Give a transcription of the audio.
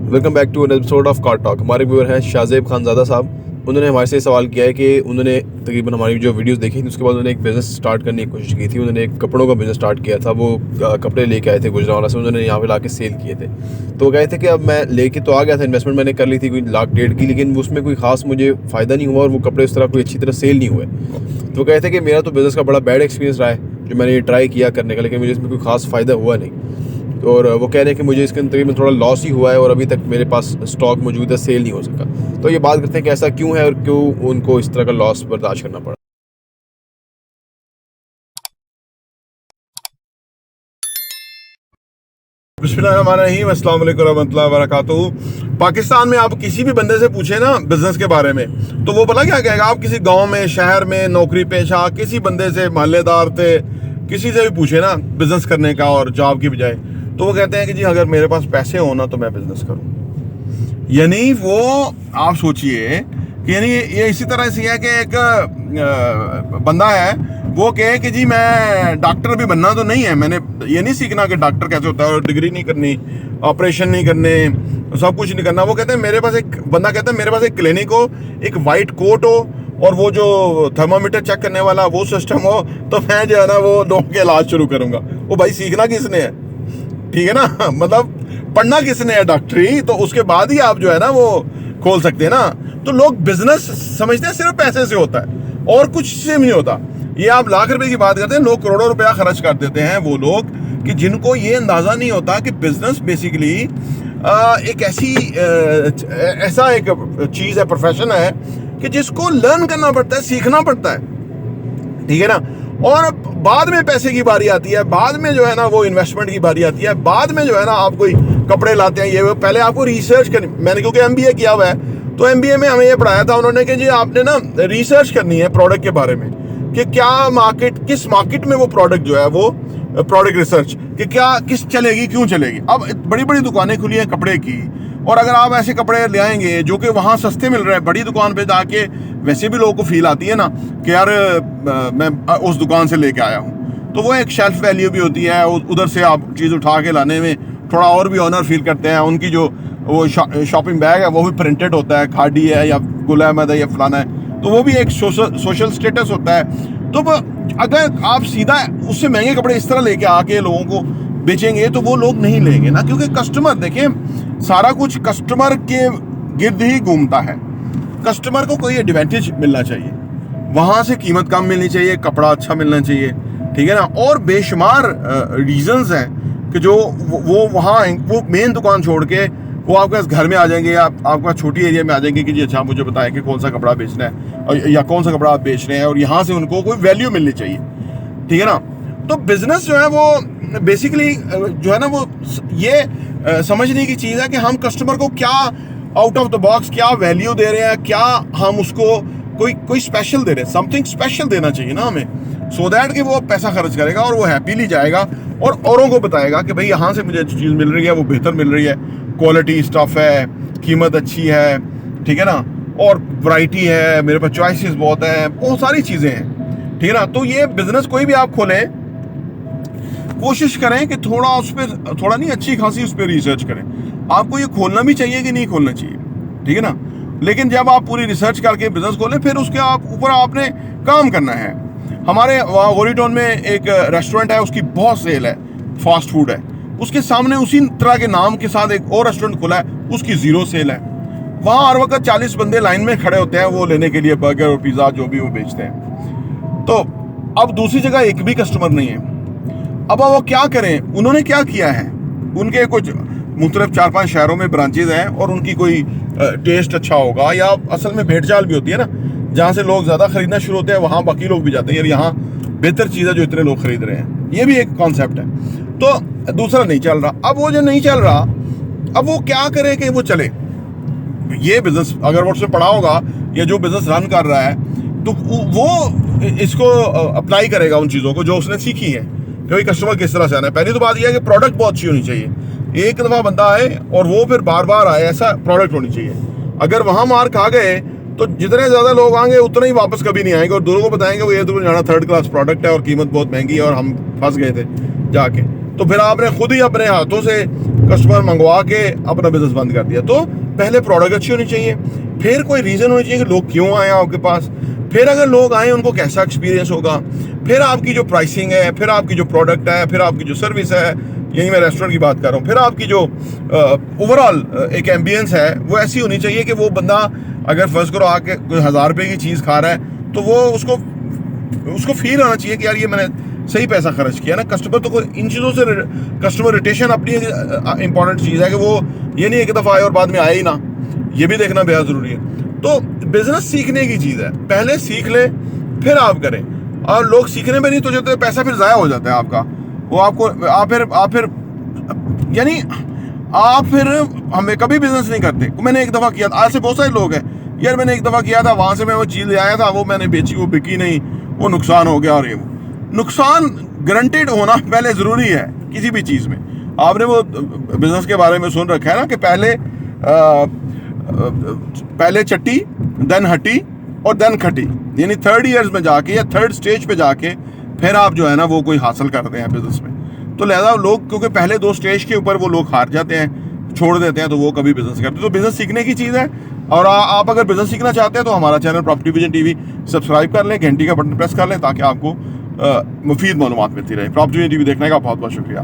Welcome back to an episode of car talk. हमारे viewer हैं शाहजेब खानज़ादा साहब। उन्होंने हमारे से सवाल किया है कि उन्होंने तकरीबन हमारी जो वीडियोस देखी थी उसके बाद उन्होंने एक बिज़नेस स्टार्ट करने की कोशिश की थी। उन्होंने एक कपड़ों का बिज़नेस स्टार्ट किया था। वो कपड़े लेके आए थे गुजरावाला से, उन्होंने यहाँ पे लाके सेल किए थे। तो वो कहे थे कि अब मैं लेके तो आ गया था, इन्वेस्टमेंट मैंने कर ली थी कोई 1.5 लाख की, लेकिन उसमें कोई खास मुझे फ़ायदा नहीं हुआ और वो कपड़े उस तरह कोई अच्छी तरह सेल नहीं हुए। तो वो कहे थे कि मेरा तो बिज़नेस का बड़ा बैड एक्सपीरियंस रहा है जो मैंने ट्राई किया करने का, लेकिन मुझे इसमें कोई खास फ़ायदा हुआ नहीं। और वो कह रहे हैं कि मुझे इसके अंदर में थोड़ा लॉस ही हुआ है और अभी तक मेरे पास स्टॉक मौजूद है, सेल नहीं हो सका। तो ये बात करते हैं कि ऐसा क्यों है और क्यों उनको इस तरह का लॉस बर्दाश्त करना पड़ा। बिस्मिल्लाहिर्रहमानिर्रहीम, अस्सलाम वालेकुम रहमतुल्लाहि व बरकातुहू। पाकिस्तान में आप किसी भी बंदे से पूछे ना बिजनेस के बारे में तो वो भला क्या कहेगा। आप किसी गांव में, शहर में, नौकरी पेशा किसी बंदे से, मोहल्लेदार थे, किसी से भी पूछे ना बिजनेस करने का और जॉब की बजाय, तो वो कहते हैं कि जी अगर मेरे पास पैसे हो ना तो मैं बिजनेस करूं। यानी वो आप सोचिए कि यानी ये इसी तरह से है कि एक बंदा है, वो कहे कि जी मैं डॉक्टर भी बनना तो नहीं है, मैंने ये नहीं सीखना कि डॉक्टर कैसे होता है और डिग्री नहीं करनी, ऑपरेशन नहीं करने, सब कुछ नहीं करना। वो कहते हैं मेरे पास एक बंदा कहता है मेरे पास एक क्लिनिक हो, एक वाइट कोट हो और वो जो थर्मामीटर चेक करने वाला वो सिस्टम हो, तो मैं जो है ना वो लोगों के इलाज शुरू करूंगा। वो भाई सीखना किसने है, ठीक है ना, मतलब पढ़ना किसने है डॉक्टरी, तो उसके बाद ही आप जो है ना वो खोल सकते हैं ना। तो लोग बिजनेस समझते हैं सिर्फ पैसे से होता है और कुछ से नहीं होता। ये आप लाख रुपए की बात करते हैं, लोग करोड़ों रुपया खर्च कर देते हैं वो लोग कि जिनको ये अंदाजा नहीं होता कि बिजनेस बेसिकली एक ऐसा एक चीज है, प्रोफेशन है कि जिसको लर्न करना पड़ता है, सीखना पड़ता है, ठीक है ना। और बाद में पैसे की बारी आती है, बाद में जो है ना वो इन्वेस्टमेंट की बारी आती है, बाद में जो है ना आप कोई कपड़े लाते हैं, ये पहले आपको रिसर्च करनी। मैंने क्योंकि एमबीए किया हुआ है तो एमबीए में हमें ये पढ़ाया था उन्होंने कि जी आपने ना रिसर्च करनी है प्रोडक्ट के बारे में कि क्या मार्केट, किस मार्केट में वो प्रोडक्ट जो है वो प्रोडक्ट रिसर्च कि क्या किस चलेगी, क्यों चलेगी। अब बड़ी बड़ी दुकानें खुली हैं कपड़े की, और अगर आप ऐसे कपड़े ले आएंगे जो कि वहाँ सस्ते मिल रहे हैं, बड़ी दुकान पे जाके वैसे भी लोगों को फील आती है ना कि यार मैं उस दुकान से लेके आया हूँ, तो वो एक शेल्फ वैल्यू भी होती है। उधर से आप चीज़ उठा के लाने में थोड़ा और भी ऑनर फील करते हैं। उनकी जो वो शॉपिंग बैग है वो भी प्रिंटेड होता है, खादी है या गुल अहमद है या फलाना है, तो वो भी एक सोशल स्टेटस होता है। तो अगर आप सीधा उससे महंगे कपड़े इस तरह लेके आके लोगों को बेचेंगे तो वो लोग नहीं लेंगे ना, क्योंकि कस्टमर, देखिए सारा कुछ कस्टमर के गिर्द ही घूमता है। कस्टमर को कोई एडवांटेज मिलना चाहिए, वहाँ से कीमत कम मिलनी चाहिए, कपड़ा अच्छा मिलना चाहिए, ठीक है ना। और बेशुमार रीजंस हैं कि जो वो वहाँ वो मेन दुकान छोड़ के वो आपके घर में आ जाएंगे या आपका छोटी एरिया में आ जाएंगे कि जी अच्छा मुझे बताएं कि कौन सा कपड़ा बेचना है और या कौन सा कपड़ा आप बेच रहे हैं, और यहाँ से उनको कोई वैल्यू मिलनी चाहिए, ठीक है ना। तो बिजनेस जो है वो बेसिकली जो है ना वो ये समझने की चीज़ है कि हम कस्टमर को क्या आउट ऑफ द बॉक्स क्या वैल्यू दे रहे हैं, क्या हम उसको कोई स्पेशल दे रहे हैं, समथिंग स्पेशल देना चाहिए ना हमें, सो दैट कि वो पैसा खर्च करेगा और वो हैप्पीली जाएगा और औरों को बताएगा कि भाई यहाँ से मुझे चीज़ मिल रही है, वो बेहतर मिल रही है, क्वालिटी स्टफ है, कीमत अच्छी है, ठीक है ना, और वैरायटी है, मेरे पास चॉइसेस बहुत हैं, बहुत सारी चीज़ें हैं, ठीक है ना। तो ये बिजनेस कोई भी आप खोलें, कोशिश करें कि थोड़ा उस पर थोड़ा नहीं अच्छी खासी उस पर रिसर्च करें। आपको ये खोलना भी चाहिए कि नहीं खोलना चाहिए, ठीक है ना। लेकिन जब आप पूरी रिसर्च करके बिजनेस खोलें फिर उसके ऊपर आपने काम करना है। हमारे वहाँ गोरीटाउन में एक रेस्टोरेंट है, उसकी बहुत सेल है, फास्ट फूड है, उसके सामने उसी तरह के नाम के साथ एक और रेस्टोरेंट खुला है, उसकी जीरो सेल है। वहाँ हर वक्त 40 बंदे लाइन में खड़े होते हैं वो लेने के लिए बर्गर और पिज़्ज़ा जो भी वो बेचते हैं। तो अब दूसरी जगह एक भी कस्टमर नहीं है। अब वो क्या करें, उन्होंने क्या किया है, उनके कुछ मुख्तलिफ 4-5 शहरों में ब्रांचेज हैं और उनकी कोई टेस्ट अच्छा होगा, या असल में भेड़चाल भी होती है ना, जहाँ से लोग ज़्यादा खरीदना शुरू होते हैं वहाँ बाकी लोग भी जाते हैं, यार यहाँ बेहतर चीज़ है जो इतने लोग खरीद रहे हैं। ये भी एक कॉन्सेप्ट है। तो दूसरा नहीं चल रहा। अब वो जो नहीं चल रहा, अब वो क्या करे कि वो चले। ये बिजनेस अगर वो उससे पढ़ा होगा या जो बिजनेस रन कर रहा है तो वो इसको अप्लाई करेगा उन चीज़ों को जो उसने सीखी है कि भाई कस्टमर किस तरह से आना है। पहली तो बात यह है कि प्रोडक्ट बहुत अच्छी होनी चाहिए, एक दफ़ा बंदा आए और वो फिर बार बार आए, ऐसा प्रोडक्ट होनी चाहिए। अगर वहाँ मार खा गए तो जितने ज़्यादा लोग आएंगे उतने ही वापस कभी नहीं आएंगे और दोनों को बताएंगे वो ये तो जाना थर्ड क्लास प्रोडक्ट है और कीमत बहुत महंगी है और हम फंस गए थे जाके। तो फिर आपने खुद ही अपने हाथों से कस्टमर मंगवा के अपना बिजनेस बंद कर दिया। तो पहले प्रोडक्ट अच्छी होनी चाहिए, फिर कोई रीज़न होनी चाहिए कि लोग क्यों आए आपके पास, फिर अगर लोग आए उनको कैसा एक्सपीरियंस होगा, फिर आपकी जो प्राइसिंग है, फिर आपकी जो प्रोडक्ट है, फिर आपकी जो सर्विस है, यही मैं रेस्टोरेंट की बात कर रहा हूँ, फिर आपकी जो ओवरऑल एक एम्बियंस है वो ऐसी होनी चाहिए कि वो बंदा अगर फर्स्ट करो आके कोई 1000 रुपये की चीज़ खा रहा है तो वो उसको फील आना चाहिए कि यार ये मैंने सही पैसा खर्च किया ना। कस्टमर तो इन चीज़ों से कस्टमर रिटेशन अपनी इंपॉर्टेंट चीज़ है कि वो ये नहीं एक दफ़ा आए और बाद में आए ही ना, ये भी देखना बेहद ज़रूरी है। तो बिजनेस सीखने की चीज़ है, पहले सीख ले फिर आप करें। और लोग सीखने में नहीं तो जाते, पैसा फिर ज़ाया हो जाता है आपका। वो आपको आप फिर हमें कभी बिजनेस नहीं करते। मैंने एक दफ़ा किया था, आज से बहुत सारे लोग हैं यार, मैंने एक दफ़ा किया था, वहाँ से मैं वो चीज़ ले आया था, वो मैंने बेची, वो बिकी नहीं, वो नुकसान हो गया। और ये नुकसान गारंटेड होना पहले ज़रूरी है किसी भी चीज़ में। आपने वो बिजनेस के बारे में सुन रखा है ना कि पहले चट्टी देन हट्टी और देन खट्टी, यानी 3rd ईयर्स में जाके या 3rd स्टेज पे जाके फिर आप जो है ना वो कोई हासिल करते हैं बिजनेस में। तो लिहाजा लोग, क्योंकि पहले 2 स्टेज के ऊपर वो लोग हार जाते हैं, छोड़ देते हैं, तो वो कभी बिजनेस करते। तो बिजनेस सीखने की चीज़ है। और आप अगर बिजनेस सीखना चाहते हैं तो हमारा channel property vision TV subscribe कर लें, घंटी का बटन प्रेस कर लें ताकि आपको मुफीद मालूमात मिलती रहे। प्रॉपर्टी विजन टीवी देखने का बहुत बहुत शुक्रिया।